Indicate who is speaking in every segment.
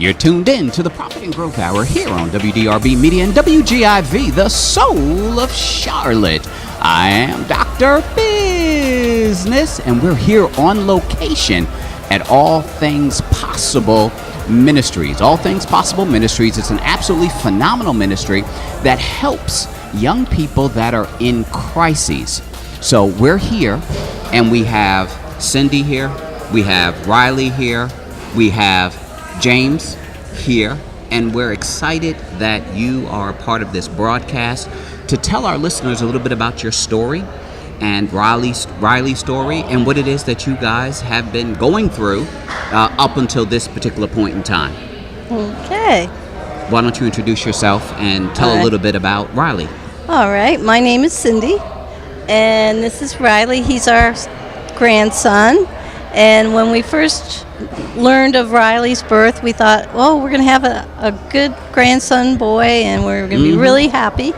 Speaker 1: You're tuned in to the Profit and Growth Hour here on WDRBmedia and WGIV, the soul of Charlotte. I am Dr. Business, and we're here on location at All Things Possible Ministries. All Things Possible Ministries is an absolutely phenomenal ministry that helps young people that are in crises. So we're here, and we have Cindy here, we have Riley here, we have James here, and we're excited that you are a part of this broadcast to tell our listeners a little bit about your story and Riley's story and what it is that you guys have been going through up until this particular point in time.
Speaker 2: Okay.
Speaker 1: Why don't you introduce yourself and tell a little bit about Riley?
Speaker 2: All right. My name is Cindy, and this is Riley. He's our grandson. And when we first learned of Riley's birth, we thought, well, we're going to have a good grandson boy, and we're going to be really happy.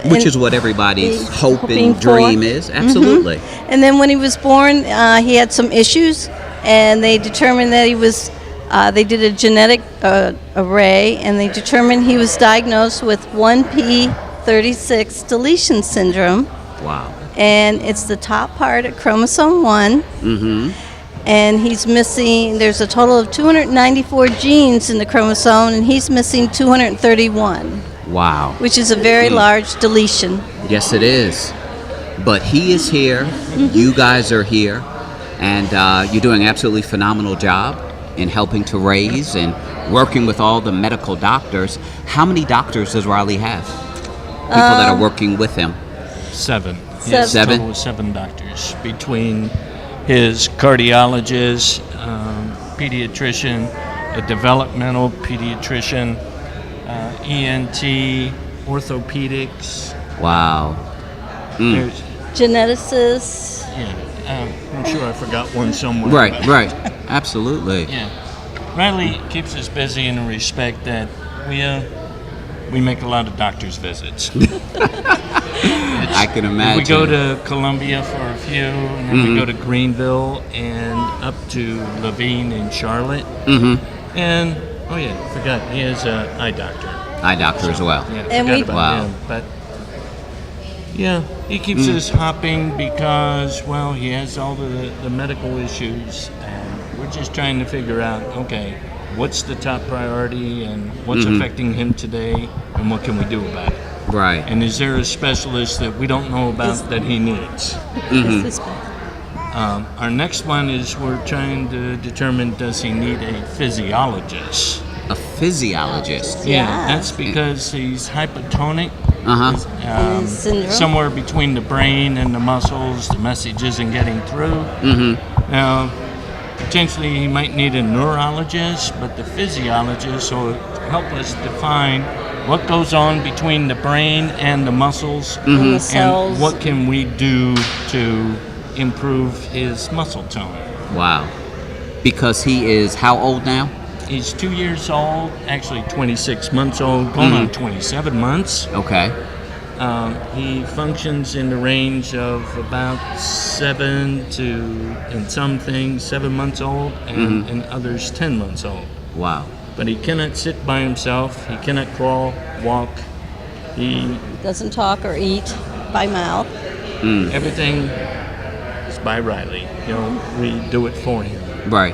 Speaker 2: Which is what everybody's hope and dream is. Absolutely.
Speaker 1: Mm-hmm.
Speaker 2: And then when he was born, he had some issues, and they determined that he was, they did a genetic array, and they determined he was diagnosed with 1p36 deletion syndrome.
Speaker 1: Wow.
Speaker 2: And it's the top part of chromosome 1.
Speaker 1: Mm-hmm.
Speaker 2: And he's missing, there's a total of 294 genes in the chromosome, and he's missing 231.
Speaker 1: Wow.
Speaker 2: Which is a very large deletion.
Speaker 1: Yes, it is. But he is here, you guys are here, and you're doing an absolutely phenomenal job in helping to raise and working with all the medical doctors. How many doctors does Riley have? People that are working with him?
Speaker 3: Seven.
Speaker 2: Yes,
Speaker 1: Seven?
Speaker 3: Total of 7 doctors between his cardiologist, pediatrician, a developmental pediatrician, ENT, orthopedics.
Speaker 1: Wow.
Speaker 3: There's,
Speaker 2: Geneticists.
Speaker 3: yeah, I'm sure I forgot one somewhere.
Speaker 1: Right. Absolutely.
Speaker 3: Yeah. Riley keeps us busy in the respect that we make a lot of doctor's visits.
Speaker 1: I can imagine.
Speaker 3: We go to Columbia for a few, and then we go to Greenville and up to Levine in Charlotte.
Speaker 1: Mm-hmm.
Speaker 3: And, oh yeah, forgot, he is an eye doctor.
Speaker 1: Eye doctor as well.
Speaker 3: Yeah,
Speaker 2: And
Speaker 3: forgot
Speaker 2: we-
Speaker 3: about him. But, yeah, he keeps us hopping because, well, he has all the medical issues, and we're just trying to figure out, okay, what's the top priority, and what's affecting him today, and what can we do about it?
Speaker 1: Right.
Speaker 3: And is there a specialist that we don't know about that he needs? Our next one is we're trying to determine, does he need a physiologist?
Speaker 1: A physiologist.
Speaker 3: Yeah, that's because he's hypotonic.
Speaker 2: Syndrome.
Speaker 3: Somewhere between the brain and the muscles, the message isn't getting through. Now, potentially he might need a neurologist, but the physiologist will help us define what goes on between the brain and the muscles,
Speaker 2: And the cells.
Speaker 3: and what can we do to improve his muscle tone.
Speaker 1: Wow. Because he is how old now?
Speaker 3: He's 2 years old, actually 26 months old, going on 27 months.
Speaker 1: Okay.
Speaker 3: He functions in the range of about 7 months old, and in others 10 months old.
Speaker 1: Wow.
Speaker 3: But he cannot sit by himself. He cannot crawl, walk. He
Speaker 2: Doesn't talk or eat by mouth.
Speaker 3: everything is by Riley. We do it for him.
Speaker 1: Right.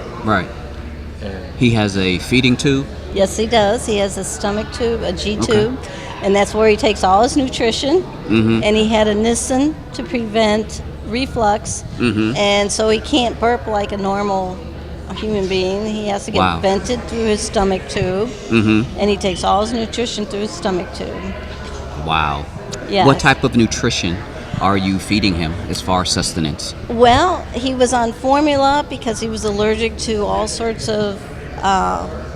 Speaker 1: He has a feeding tube.
Speaker 2: Yes, he does. He has a stomach tube, a G tube, and that's where he takes all his nutrition. And he had a Nissen to prevent reflux, and so he can't burp like a normal human being. He has to get vented through his stomach tube, and he takes all his nutrition through his stomach tube.
Speaker 1: Wow.
Speaker 2: Yes.
Speaker 1: What type of nutrition are you feeding him as far as sustenance?
Speaker 2: Well, he was on formula because he was allergic to all sorts of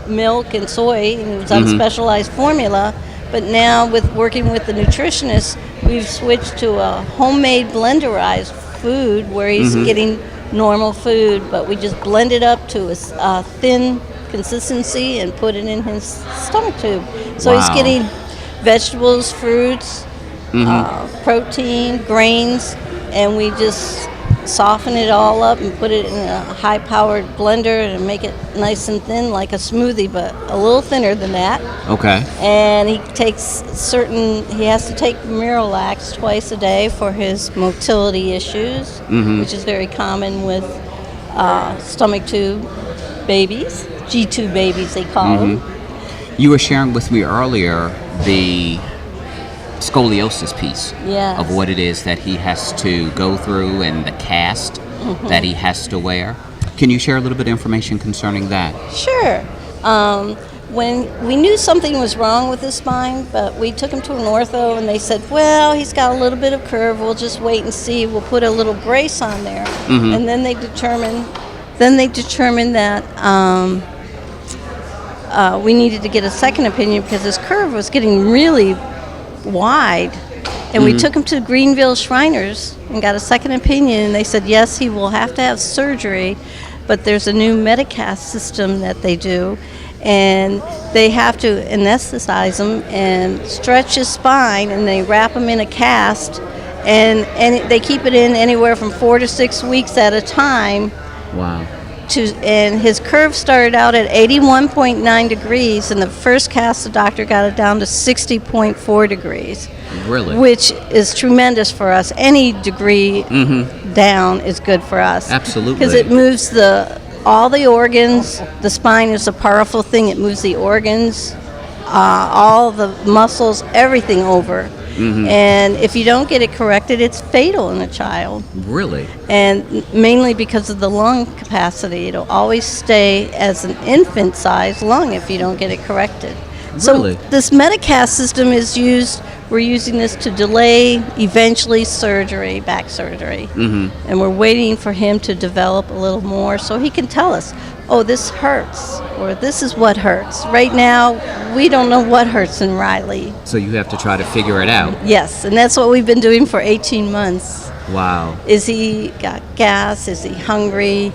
Speaker 2: milk and soy, and he was on specialized formula. But now, with working with the nutritionist, we've switched to a homemade blenderized food where he's getting normal food, but we just blend it up to a thin consistency and put it in his stomach tube. So he's getting vegetables, fruits, protein, grains, and we just soften it all up and put it in a high-powered blender and make it nice and thin like a smoothie, but a little thinner than that.
Speaker 1: Okay.
Speaker 2: And he has to take Miralax twice a day for his motility issues, which is very common with stomach tube babies, G-tube babies they call them.
Speaker 1: You were sharing with me earlier the scoliosis piece of what it is that he has to go through and the cast that he has to wear. Can you share a little bit of information concerning that?
Speaker 2: Sure. When we knew something was wrong with his spine, but we took him to an ortho and they said, well, he's got a little bit of curve, we'll just wait and see, we'll put a little brace on there. And then they determined that we needed to get a second opinion because his curve was getting really wide. And we took him to Greenville Shriners and got a second opinion, and they said, yes, he will have to have surgery, but there's a new Medicast system that they do, and they have to anesthetize him and stretch his spine, and they wrap him in a cast, and they keep it in anywhere from 4 to 6 weeks at a time.
Speaker 1: Wow.
Speaker 2: And his curve started out at 81.9 degrees, and the first cast the doctor got it down to 60.4 degrees.
Speaker 1: Really?
Speaker 2: Which is tremendous for us. Any degree down is good for us.
Speaker 1: Absolutely.
Speaker 2: Because it moves all the organs. The spine is a powerful thing. It moves the organs, all the muscles, everything over. And if you don't get it corrected, it's fatal in a child.
Speaker 1: Really?
Speaker 2: And mainly because of the lung capacity. It'll always stay as an infant-sized lung if you don't get it corrected.
Speaker 1: Really?
Speaker 2: So this Medicast system is used, we're using this to delay eventually surgery, back surgery. And we're waiting for him to develop a little more so he can tell us, oh, this hurts, or this is what hurts. Right now, we don't know what hurts in Riley.
Speaker 1: So you have to try to figure it out.
Speaker 2: Yes, and that's what we've been doing for 18 months.
Speaker 1: Wow.
Speaker 2: Is he got gas? Is he hungry?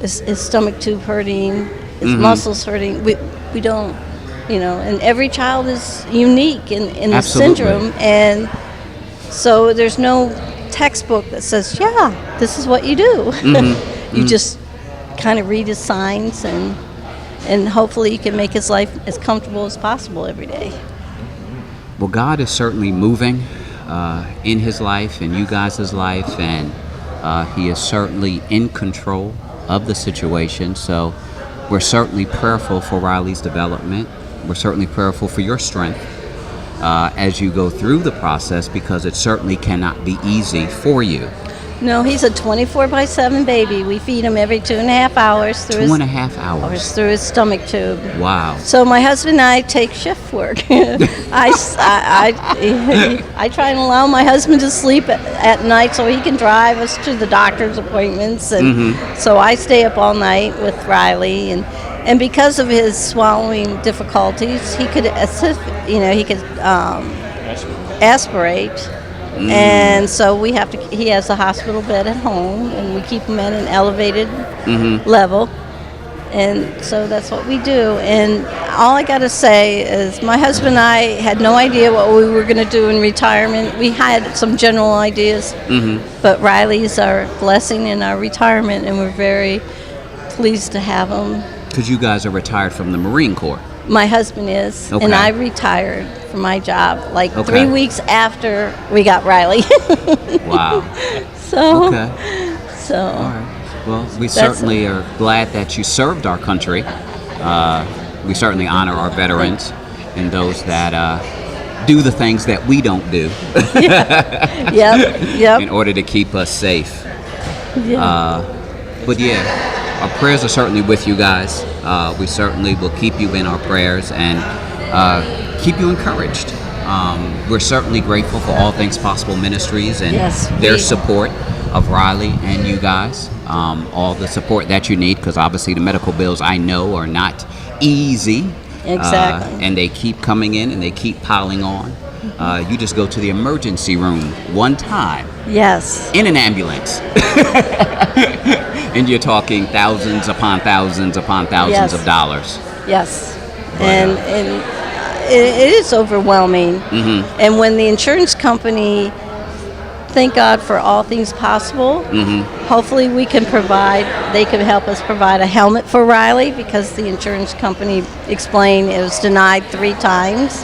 Speaker 2: Is his stomach tube hurting? His muscles hurting? We don't, and every child is unique in the syndrome. And so there's no textbook that says, yeah, this is what you do. You just kind of read his signs, and hopefully you can make his life as comfortable as possible every day.
Speaker 1: Well, God is certainly moving in his life and you guys' life, and he is certainly in control of the situation. So we're certainly prayerful for Riley's development. We're certainly prayerful for your strength as you go through the process, because it certainly cannot be easy for you.
Speaker 2: No, he's a 24/7 baby. We feed him every 2.5 hours through
Speaker 1: 2.5 hours
Speaker 2: through his stomach tube.
Speaker 1: Wow.
Speaker 2: So my husband and I take shift work. I try and allow my husband to sleep at night so he can drive us to the doctor's appointments, and so I stay up all night with Riley, and because of his swallowing difficulties, he could assist. He could aspirate. And so he has a hospital bed at home, and we keep him at an elevated level. And so that's what we do. And all I got to say is my husband and I had no idea what we were going to do in retirement. We had some general ideas, but Riley's our blessing in our retirement, and we're very pleased to have him.
Speaker 1: Because you guys are retired from the Marine Corps.
Speaker 2: My husband is, and I retired from my job 3 weeks after we got Riley.
Speaker 1: Wow.
Speaker 2: So. All
Speaker 1: right. Well, we certainly are glad that you served our country. We certainly honor our veterans and those that do the things that we don't do.
Speaker 2: Yep.
Speaker 1: In order to keep us safe. But our prayers are certainly with you guys. We certainly will keep you in our prayers and keep you encouraged. We're certainly grateful for All Things Possible Ministries and their support of Riley and you guys. All the support that you need, because obviously the medical bills, I know, are not easy.
Speaker 2: Exactly.
Speaker 1: And they keep coming in and they keep piling on. You just go to the emergency room one time.
Speaker 2: Yes.
Speaker 1: In an ambulance. And you're talking thousands upon thousands upon thousands of dollars.
Speaker 2: Yes. And it is overwhelming. And when the insurance company thank God for all things possible. Hopefully they can help us provide a helmet for Riley, because the insurance company explained it was denied 3 times.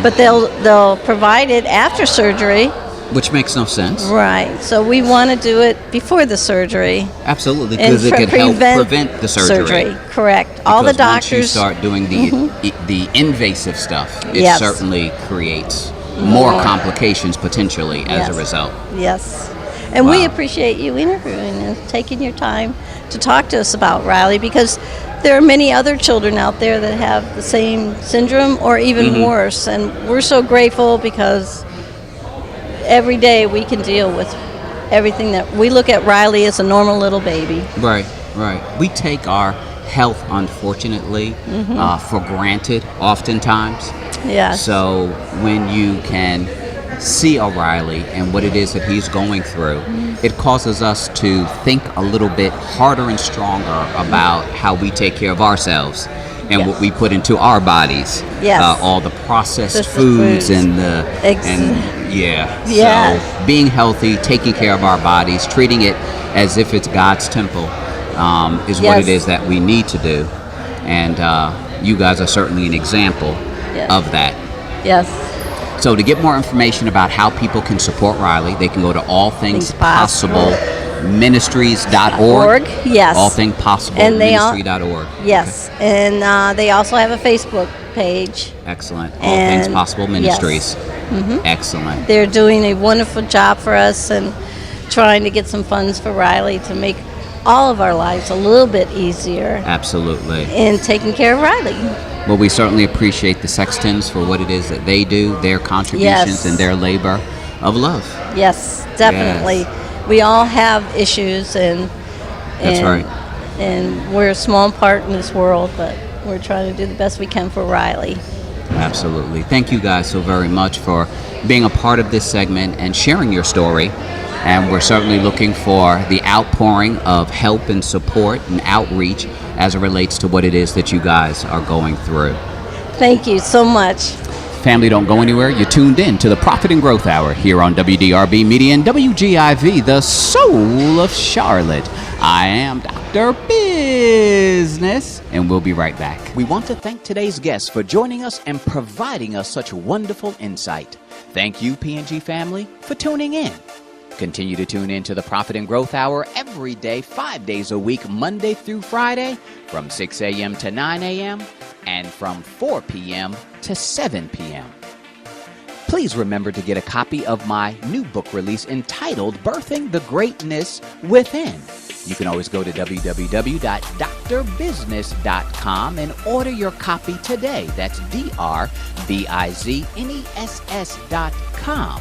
Speaker 2: But they'll provide it after surgery.
Speaker 1: Which makes no sense.
Speaker 2: Right. So we want to do it before the surgery.
Speaker 1: Absolutely, because it could help prevent the surgery.
Speaker 2: Correct. All the doctors.
Speaker 1: Once you start doing the invasive stuff, it
Speaker 2: Yes.
Speaker 1: certainly creates more complications potentially as a result.
Speaker 2: Yes. And we appreciate you interviewing and taking your time to talk to us about Riley, because there are many other children out there that have the same syndrome or even worse. And we're so grateful, because every day we can deal with everything that we look at Riley as a normal little baby.
Speaker 1: Right. We take our health, unfortunately, for granted oftentimes.
Speaker 2: Yes.
Speaker 1: So when you can see O'Reilly and what it is that he's going through, it causes us to think a little bit harder and stronger about how we take care of ourselves and what we put into our bodies.
Speaker 2: Yes.
Speaker 1: All the processed
Speaker 2: Just the
Speaker 1: foods
Speaker 2: foods.
Speaker 1: and the
Speaker 2: Yes.
Speaker 1: So being healthy, taking care of our bodies, treating it as if it's God's temple, is what it is that we need to do. And you guys are certainly an example of that.
Speaker 2: Yes.
Speaker 1: So to get more information about how people can support Riley, they can go to allthingspossibleministries.org.
Speaker 2: Yes.
Speaker 1: allthingspossibleministry.org.
Speaker 2: Yes. Okay. And they also have a Facebook page.
Speaker 1: Excellent. All Things Possible Ministries.
Speaker 2: Yes.
Speaker 1: Excellent.
Speaker 2: They're doing a wonderful job for us and trying to get some funds for Riley to make all of our lives a little bit easier.
Speaker 1: Absolutely.
Speaker 2: In taking care of Riley.
Speaker 1: Well, we certainly appreciate the Sextons for what it is that they do, their contributions and their labor of love.
Speaker 2: Yes, definitely. Yes. We all have issues, and
Speaker 1: that's right.
Speaker 2: And we're a small part in this world, but we're trying to do the best we can for Riley.
Speaker 1: Absolutely. Thank you guys so very much for being a part of this segment and sharing your story. And we're certainly looking for the outpouring of help and support and outreach as it relates to what it is that you guys are going through.
Speaker 2: Thank you so much.
Speaker 1: Family, don't go anywhere. You're tuned in to the Profit and Growth Hour here on WDRB Media and WGIV, the soul of Charlotte. I am Dr. Business, and we'll be right back. We want to thank today's guests for joining us and providing us such wonderful insight. Thank you, P&G family, for tuning in. Continue to tune in to the Profit and Growth Hour every day, 5 days a week, Monday through Friday, from 6 a.m. to 9 a.m. and from 4 p.m. to 7 p.m. Please remember to get a copy of my new book release entitled Birthing the Greatness Within. You can always go to www.drbizzness.com and order your copy today. That's DRBIZNESS.com.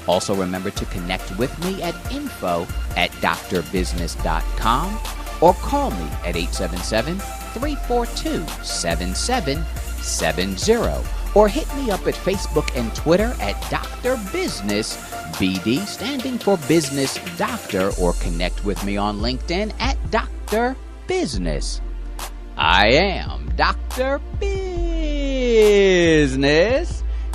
Speaker 1: Also remember to connect with me at info@drbizzness.com or call me at 877-342-7770 or hit me up at Facebook and Twitter at Dr. Business BD, standing for Business Doctor, or connect with me on LinkedIn at Dr. Business. I am Dr. Business,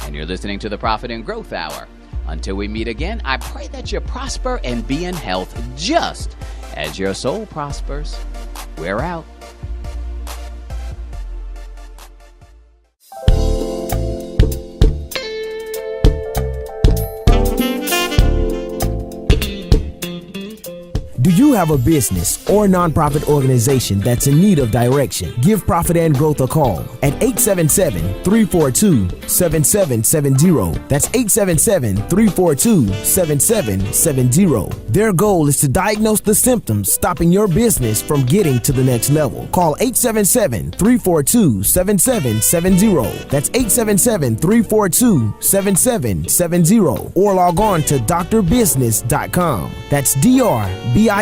Speaker 1: and you're listening to the Profit and Growth Hour. Until we meet again, I pray that you prosper and be in health just as your soul prospers. We're out.
Speaker 4: Do you have a business or nonprofit organization that's in need of direction? Give Profit and Growth a call at 877-342-7770. That's 877-342-7770. Their goal is to diagnose the symptoms stopping your business from getting to the next level. Call 877-342-7770. That's 877-342-7770. Or log on to drbizzness.com. That's DRBIZNESS.com.